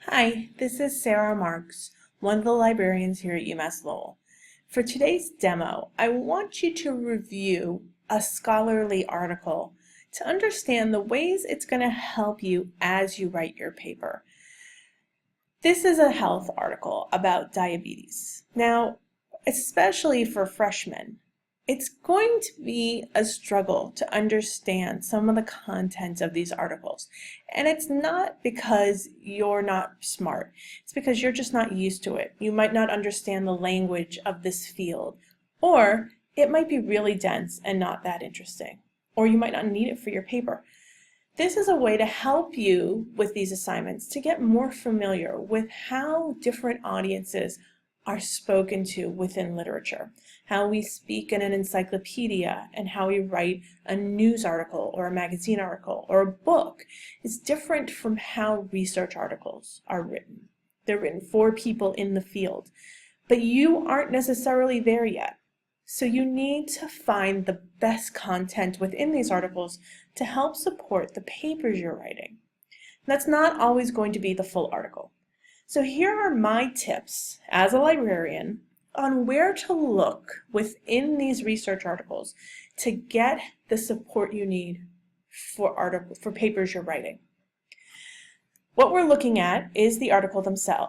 Hi, this is Sarah Marks, one of the librarians here at UMass Lowell. For today's demo, I want you to review a scholarly article to understand the ways it's going to help you as you write your paper. This is a health article about diabetes. Now, especially for freshmen, it's going to be a struggle to understand some of the content of these articles. And it's not because you're not smart. It's because you're just not used to it. You might not understand the language of this field, or it might be really dense and not that interesting, or you might not need it for your paper. This is a way to help you with these assignments to get more familiar with how different audiences are spoken to within literature, how we speak in an encyclopedia and how we write a news article or a magazine article or a book is different from how research articles are written. They're written for people in the field, but you aren't necessarily there yet. So you need to find the best content within these articles to help support the papers you're writing. That's not always going to be the full article. So here are my tips as a librarian on where to look within these research articles to get the support you need for papers you're writing. What we're looking at is the article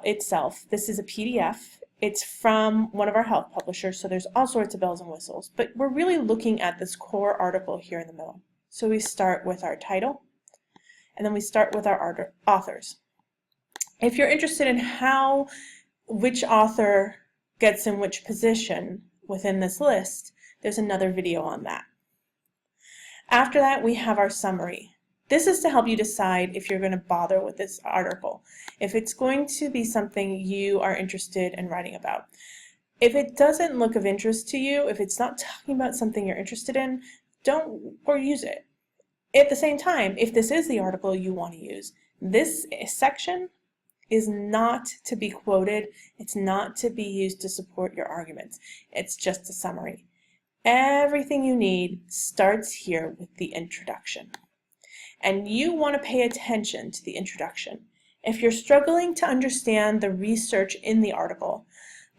itself. This is a PDF. It's from one of our health publishers, so there's all sorts of bells and whistles, but we're really looking at this core article here in the middle. So we start with our title, and then we start with our authors. If you're interested in which author gets in which position within this list, there's another video on that. After that, we have our summary. This is to help you decide if you're going to bother with this article, if it's going to be something you are interested in writing about. If it doesn't look of interest to you, if it's not talking about something you're interested in, don't use it. At the same time, if this is the article you want to use, this section is not to be quoted. It's not to be used to support your arguments. It's just a summary. Everything you need starts here with the introduction. And you want to pay attention to the introduction. If you're struggling to understand the research in the article,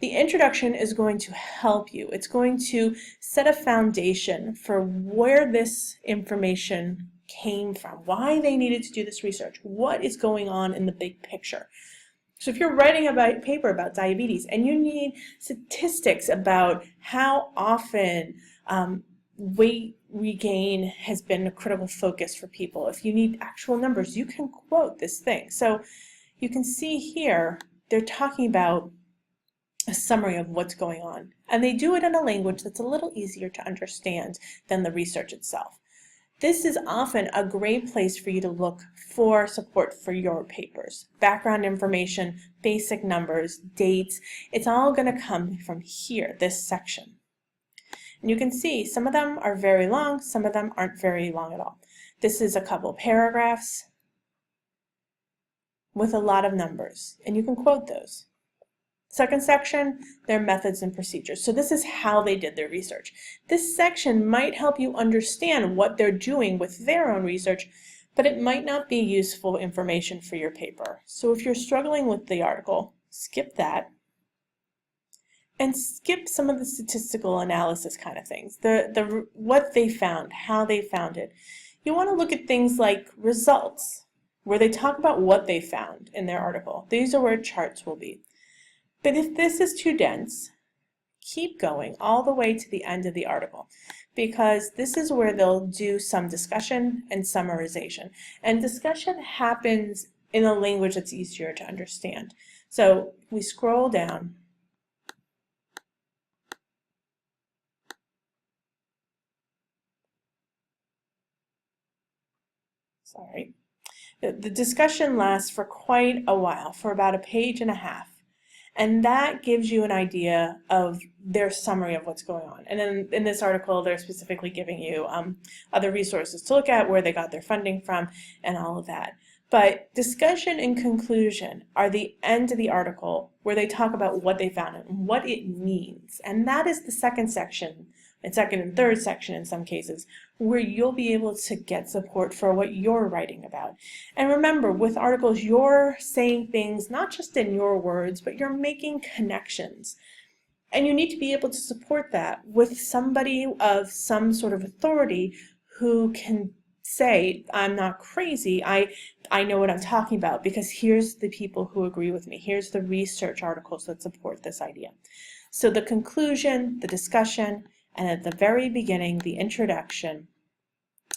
the introduction is going to help you. It's going to set a foundation for where this information came from, why they needed to do this research, what is going on in the big picture. So if you're writing a paper about diabetes and you need statistics about how often weight regain has been a critical focus for people, if you need actual numbers, you can quote this thing. So you can see here they're talking about a summary of what's going on, and they do it in a language that's a little easier to understand than the research itself. This is often a great place for you to look for support for your papers. Background information, basic numbers, dates, it's all going to come from here, this section. And you can see some of them are very long, some of them aren't very long at all. This is a couple paragraphs with a lot of numbers, and you can quote those. Second section, their methods and procedures. So this is how they did their research. This section might help you understand what they're doing with their own research, but it might not be useful information for your paper. So if you're struggling with the article, skip that and skip some of the statistical analysis kind of things, what they found, how they found it. You want to look at things like results, where they talk about what they found in their article. These are where charts will be. But if this is too dense, keep going all the way to the end of the article, because this is where they'll do some discussion and summarization. And discussion happens in a language that's easier to understand. So we scroll down. Sorry. The discussion lasts for quite a while, for about a page and a half. And that gives you an idea of their summary of what's going on. And then in this article, they're specifically giving you other resources to look at, where they got their funding from, and all of that. But discussion and conclusion are the end of the article, where they talk about what they found and what it means. And that is the second section and second and third section in some cases, where you'll be able to get support for what you're writing about. And remember, with articles, you're saying things not just in your words, but you're making connections. And you need to be able to support that with somebody of some sort of authority who can say, I'm not crazy, I know what I'm talking about, because here's the people who agree with me. Here's the research articles that support this idea. So the conclusion, the discussion, and at the very beginning, the introduction,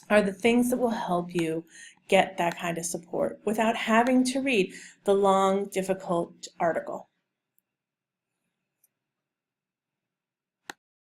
are the things that will help you get that kind of support without having to read the long, difficult article.